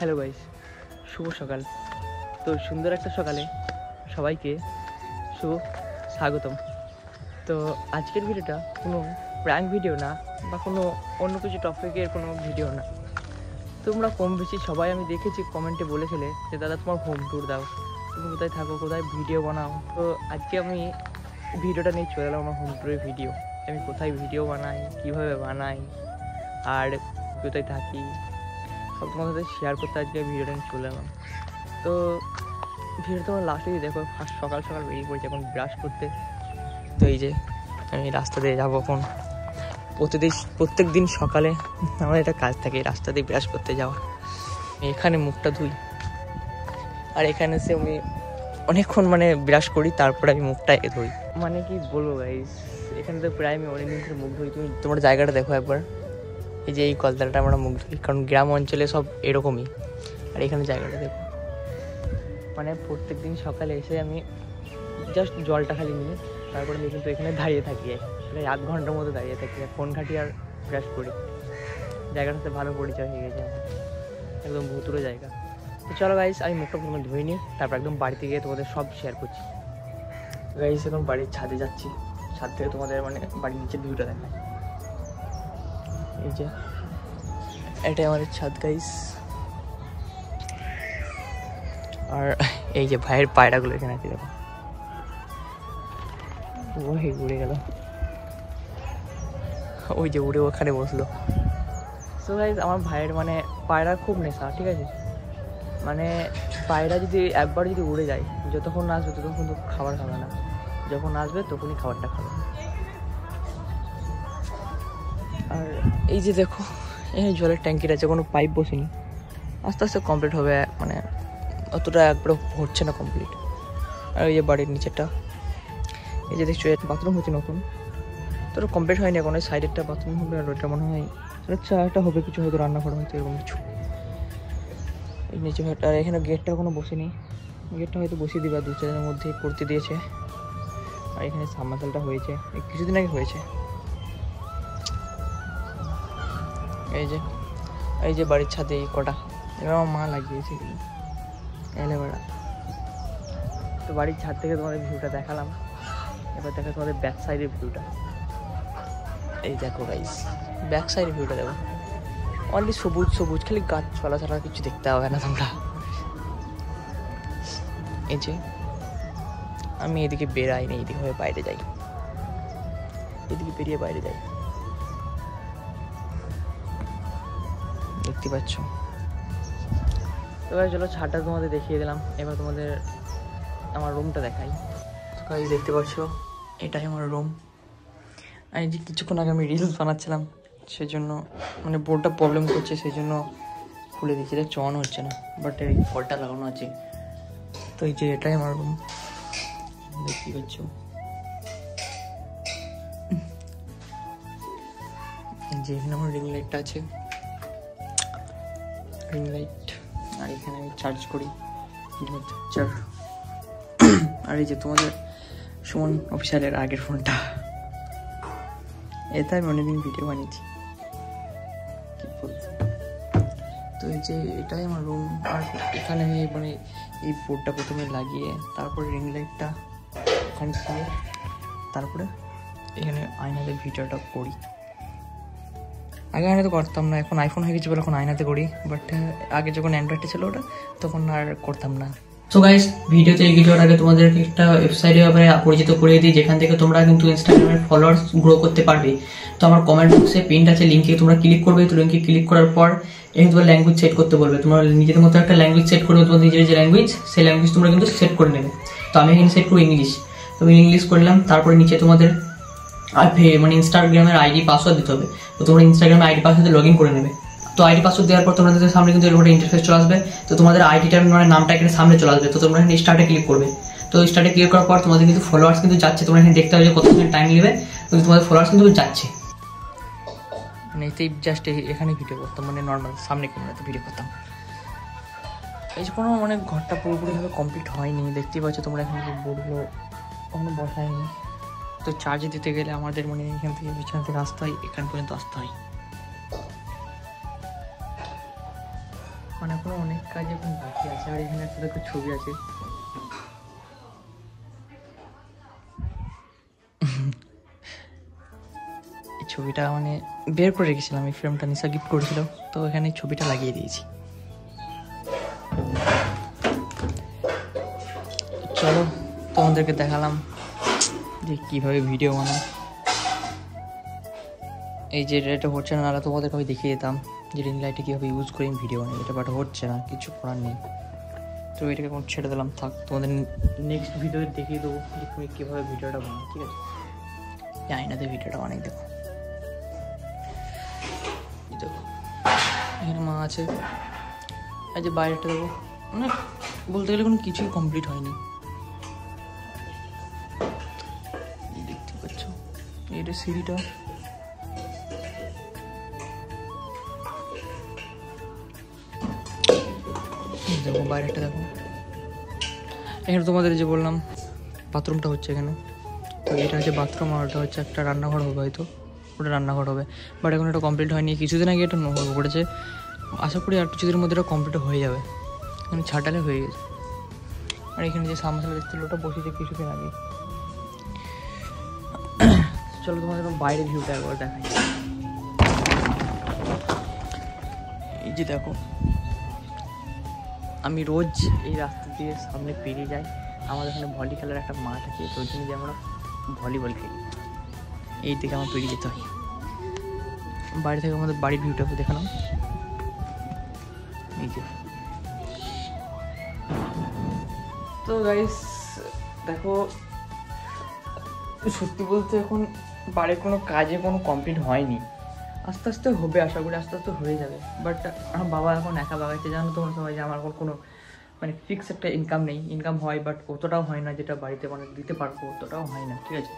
Hello guys, শুভ সকাল। তো সুন্দর একটা সকালে সবাইকে শুভ স্বাগতম। তো আজকের ভিডিওটা কোনো প্র্যাঙ্ক ভিডিও না বা কোনো অন্য কিছু টপিকের কোনো ভিডিও না। তোমরা কম বেশি সবাই আমি দেখেছি কমেন্টে বলেছিলে যে দাদা তোমার হোম ট্যুর দাও, তুমি কোথায় থাকো, কোথায় ভিডিও বানাও। তো আজকে আমি ভিডিওটা নিয়ে চলে এলাম আমার হোম ট্যুরের ভিডিও। আমি কোথায় ভিডিও বানাই, কীভাবে বানাই আর কোথায় থাকি সব তোমাদের সাথে শেয়ার করতে আজকে ভিডিওটা নিয়ে চলে এলাম। তো ভিডিও তোমার লাস্টে দেখো, ফার্স্ট সকাল সকাল বেরিয়ে পড়েছি এখন ব্রাশ করতে। তো এই যে আমি রাস্তা দিয়ে যাবো এখন। প্রত্যেক দিন সকালে আমার একটা কাজ থাকে রাস্তা দিয়ে ব্রাশ করতে যাওয়া। এখানে মুখটা ধুই আর এখানে এসে আমি অনেকক্ষণ ব্রাশ করি, তারপরে আমি মুখটা ধুই। কি বলবো গাইস, এখানে তো প্রায় আমি অনেকদিন ধরে মুখ ধুই। তুমি তোমার জায়গাটা দেখো একবার, এই যে এই কলতালটা আমরা মুখ ধুই, কারণ গ্রাম অঞ্চলে সব এরকমই। আর এখানে জায়গাটা দেখো, প্রত্যেক দিন সকালে এসে আমি জাস্ট জলটা খালি নিয়ে তারপরে আমি কিন্তু এখানে দাঁড়িয়ে থাকি, প্রায় আধ ঘন্টার মতো দাঁড়িয়ে থাকি, ফোন ঘাঁটি আর ব্রাশ করি। জায়গাটাতে ভালো পরিচয় হয়ে গেছে আমার, একদম ভুতুরে জায়গা। তো চলো গাইস, আমি মুখটা প্রথমে ধুয়ে নিই, তারপর একদম বাড়িতে গিয়ে তোমাদের সব শেয়ার করছি। গাইস এখন বাড়ির ছাদে যাচ্ছি, ছাদ থেকে তোমাদের বাড়ির নিচের ভিউটা দেখায়। এই যে এটাই আমাদের ছাদ গাইস। আর এই যে ভাইয়ের পায়রাগুলো এখানে আছে দেখো, ওই উড়ে গেল, ওই যে উড়ে ওখানে বসলো। সো গাইস আমার ভাইয়ের পায়রার খুব নেশা, ঠিক আছে। পায়রা যদি একবার যদি উড়ে যায়, যতক্ষণ না আসবে ততক্ষণ কিন্তু খাবার খাবে না, যখন আসবে তখনই খাবারটা খাবে। আর এই যে দেখো এই জলের ট্যাঙ্কিটা আছে, কোনো পাইপ বসেনি, আস্তে আস্তে কমপ্লিট হবে, অতটা একবারে হচ্ছে না কমপ্লিট। আর এই যে বাড়ির নিচেরটা, এই যে দেখছো বাথরুম হচ্ছে নতুন, তো কমপ্লিট হয়নি এখন। ওই সাইডেরটা বাথরুম হবে আর ওইটা মনে হয় আচ্ছা একটা হবে কিছু, হয়তো রান্নাঘর হয়তো এরকম কিছু। এই নিচে আর এখানে গেটটা এখনো বসেনি, গেটটা হয়তো বসিয়ে দিবে 2-4 দিনের মধ্যে করতে দিয়েছে। আর এখানে সাবমার্সেলটা হয়েছে কিছুদিন আগে হয়েছে। এই যে বাড়ির ছাদে এই কটা এবার আমার মা লাগিয়েছে এলেবেড়া। তো বাড়ির ছাদ থেকে তোমাদের ভিউটা দেখালাম, এবার দেখা তোমাদের ব্যাক সাইডের ভিউটা। এই দেখো গাইস, ব্যাক সাইডের ভিউটা দেখো, অনলি সবুজ সবুজ, খালি গাছ ছলা ছাড়া কিছু দেখতে হবে না তোমরা। এই যে আমি এদিকে বেরাই না, এদিকে হয়ে বাইরে যাই, এদিকে বেরিয়ে বাইরে যাই, দেখতে পাচ্ছ। এবার চলো ছাদটা তোমাদের দেখিয়ে দিলাম, এবার তোমাদের আমার রুমটা দেখাই। গাইস দেখতে পাচ্ছ এটাই আমার রুম। আর এই যে কিছুক্ষণ আগে আমি রিলস বানাচ্ছিলাম, সেজন্য বোর্ডটা প্রবলেম করছে, সেই জন্য খুলে দিচ্ছি, এটা অন হচ্ছে না, বাট এই ফলটা লাগানো আছে। তো এই যে এটাই আমার রুম, দেখতে পাচ্ছ। যে এখানে আমার রিং লাইটটা আছে, রিং লাইট, আর এখানে আমি চার্জ করি চার্জার। আর এই যে তোমাদের সুমন অফিসিয়ালের আগের ফোনটা, এটা আমি অনেকদিন ভিডিও বানিয়েছি, কি বলবো। তো এই যে এটাই আমার রুম। আর এখানে আমি এই বোর্ডটা প্রথমে লাগিয়ে তারপরে রিং লাইটটা এখানে দিয়ে তারপরে এখানে আয়নাতে ভিডিওটা করি। আগে আয়নাতে করতাম না, এখন আইফোন হয়ে গেছে বলে এখন আয়নাতে করি, বাট আগে যখন অ্যান্ড্রয়েডে ছিল ওটা তখন আর করতাম না। সো গাইস ভিডিওতে এগিয়ে যাওয়ার আগে তোমাদেরকে একটা ওয়েবসাইটের ব্যাপারে পরিচিত করে দিই, যেখান থেকে তোমরা কিন্তু ইনস্টাগ্রামের ফলোয়ার্স গ্রো করতে পারবে। তো আমার কমেন্ট বক্সে পিন আছে, লিঙ্কে তোমরা ক্লিক করবে। তো লিঙ্কে ক্লিক করার পর এখানে তোমার ল্যাঙ্গুয়েজ সেট করতে বলবে, তোমরা নিজেদের মতো একটা ল্যাঙ্গুয়েজ সেট করবে, তোমাদের নিজের যে ল্যাঙ্গুয়েজ সেই ল্যাঙ্গুয়েজ তোমরা কিন্তু সেট করে নেবে। তো আমি এখানে সেট করবো ইংলিশ, তো আমি ইংলিশ করলাম। তারপরে নিচে তোমাদের ইনস্টাগ্রামের আইডি পাসওয়ার্ড দিতে হবে, তো তোমরা ইনস্টাগ্রামের আইডি পাসওয়ার্ড লগ ইন করে নেবে। তো আইডি পাসওয়ার্ড দেওয়ার পর তোমাদের সামনে কিন্তু এরকম একটা ইন্টারফেস চলে আসবে। তো তোমাদের আইডিটার নামটা এখানে সামনে চলে আসবে, তো তোমরা এখানে স্টার্টে ক্লিক করবে। তো স্টার্টে ক্লিক করার পর তোমাদের কিন্তু ফলোয়ার্স কিন্তু যাচ্ছে, তোমরা এখানে দেখতে হবে যে কতক্ষণ টাইম নেবে, তো তোমাদের ফলোয়ার্স কিন্তু যাচ্ছে। এতেই জাস্ট এখানে ভিডিও করতাম, নর্মাল সামনে ক্যামেরাতে ভিডিও করতাম। এই যে কোনো ঘরটা পুরোপুরিভাবে কমপ্লিট হয়নি, দেখতেই পাচ্ছ তোমরা এখানে বোর্ডগুলো কখনো বসায়নি। তো চার্জ দিতে গেলে আমাদের এখান থেকে বিছানা থেকে আসতে হয়, এখান পর্যন্ত আসতে হয়। মানে এখনো অনেক কাজ এখন বাকি আছে। আর এখানে একটা দেখো ছবি আছে, এই ছবিটা মানে বের করে রেখেছিলাম, এই ফ্রেমটা নিশা গিফট করেছিল, তো এখানে ছবিটা লাগিয়ে দিয়েছি। চলো তোমাদেরকে দেখালাম যে কীভাবে ভিডিও বানায়। এই যে এটা হচ্ছে না, নাহলে তোমাদেরকে আমি দেখিয়ে দিতাম যে রিং লাইটে কীভাবে ইউজ করে আমি ভিডিও বানাই। এটা বাট হচ্ছে না, কিছু করার নেই। তো এটাকে এখন ছেড়ে দিলাম, থাক। তোমাদের নেক্সট ভিডিও দেখিয়ে দেবো যে তুমি কীভাবে ভিডিওটা বানাও, ঠিক আছে? আয়নাতে ভিডিওটা বানাই। দেখো দেখো এখানে মা আছে, এই যে বাইরেটা দেখো, মানে বলতে গেলে কোনো কিছুই কমপ্লিট হয়নি। দেখতে পাচ্ছ এটা সিঁড়িটা, দেখো বাইরেটা দেখো। এখানে তোমাদের যে বললাম বাথরুমটা হচ্ছে এখানে, তো এটা হচ্ছে বাথরুম, আর ওটা হচ্ছে একটা রান্নাঘর হবে, হয়তো ওটা রান্নাঘর হবে। বাট এখন এটা কমপ্লিট হয়নি, কিছুদিন আগে এটা করেছে। আশা করি আর কিছুদিনের মধ্যে এটা কমপ্লিট হয়ে যাবে, এখানে ছাটালে হয়ে গেছে। আর এখানে যে সামসালা দেখছিল ওটা বসেছে কিছুদিন আগে। চলো তোমাদের বাইরের ভিউটা একবার দেখাই। এই যে দেখো, আমি রোজ এই রাস্তা দিয়ে সামনে পেরিয়ে যাই। আমাদের এখানে ভলি খেলার একটা মাঠ আছে, তো ওই জন্য যে আমরা ভলিবল খেলি, এই দিকে আমার পেরিয়ে যেতে হয়। বাড়ি থেকে আমাদের বাড়ির ভিউটা দেখালাম, এই যে। তো গাইস দেখো, সত্যি বলতে এখন বাড়ির কোনো কাজে কোনো কমপ্লিট হয়নি, আস্তে আস্তে হবে, আশা করি আস্তে আস্তে হয়ে যাবে। বাট আমার বাবা এখন একা বাগাইতে, জানো তোমরা সবাই যে আমার এখন কোনো মানে ফিক্স একটা ইনকাম নেই। ইনকাম হয় বাট অতটাও হয় না যেটা বাড়িতে মানে দিতে পারবো, অতটাও হয় না, ঠিক আছে?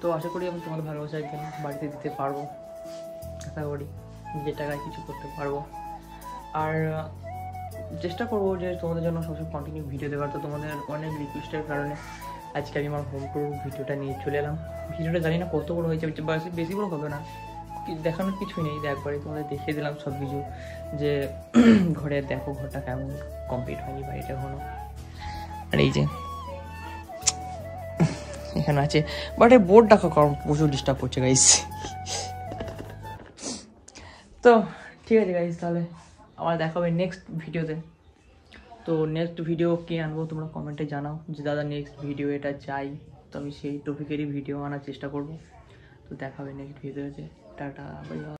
তো আশা করি আমি তোমাদের ভালোবাসা একদিন বাড়িতে দিতে পারবো, আশা করি নিজের টাকায় কিছু করতে পারবো। আর চেষ্টা করবো যে তোমাদের জন্য সবসময় কন্টিনিউ ভিডিও দেওয়ার। তো তোমাদের অনেক রিকোয়েস্টের কারণে আজকে আমি আমার হোম টুর ভিডিওটা নিয়ে চলে এলাম। ভিডিওটা জানি না কত বড় হয়েছে, বেশি বড় হবে না, দেখানোর কিছুই নেই, একবারে তোমাদের দেখিয়ে দিলাম সব কিছু, যে ঘরে দেখো ঘরটা কেমন, কমপ্লিট হয়নি বাড়িটা এখনো। আর এই যে এখানে আছে, বাট এই বোর্ডটা প্রচুর ডিস্টার্ব করছে গাইস। তো ঠিক আছে গাইস, তাহলে আমার দেখা হবে নেক্সট ভিডিওতে। তো নেক্সট ভিডিও কে আনবো তোমরা কমেন্টে জানাও যে দাদা নেক্সট ভিডিও এটা চাই, তো আমি সেই টপিকেরই ভিডিও আনার চেষ্টা করব। তো দেখা হবে নেক্সট ভিডিওতে। Tata, bye bye.